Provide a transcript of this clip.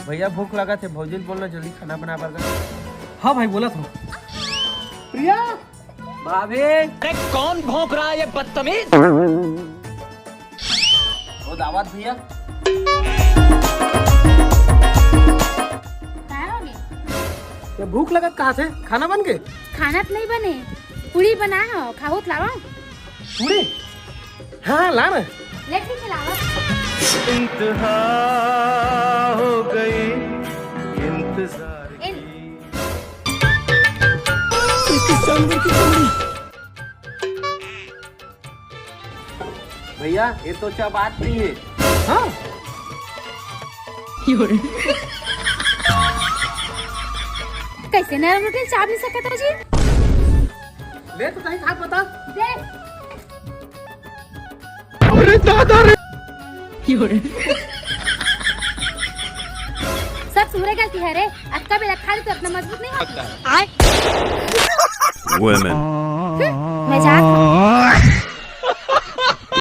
भैया भूख लगा थे, भौजी बोलना जल्दी खाना बना बर्गर। हाँ भाई बोला था। प्रिया भाभी, अरे कौन भौंक रहा है ये बदतमीज? वो दावत भैया। ये भूख लगा कहाँ से? खाना बन के? खाना तो नहीं बने, पूरी बना हो, खाओ तो लावा। पूरी? हाँ ला ना। लेट भी चलावा। इंतहा हो गई इंतजार भैया, ये तो क्या बात नहीं है। हाँ कैसे नरम रोटी चाप नहीं सकता जी? ले तो नहीं खा पता। दे। अरे दादा रे। सब सूर्य गलती है रे, अक्का भी रखा तो अपना मजबूत नहीं होता। Women. मैं जा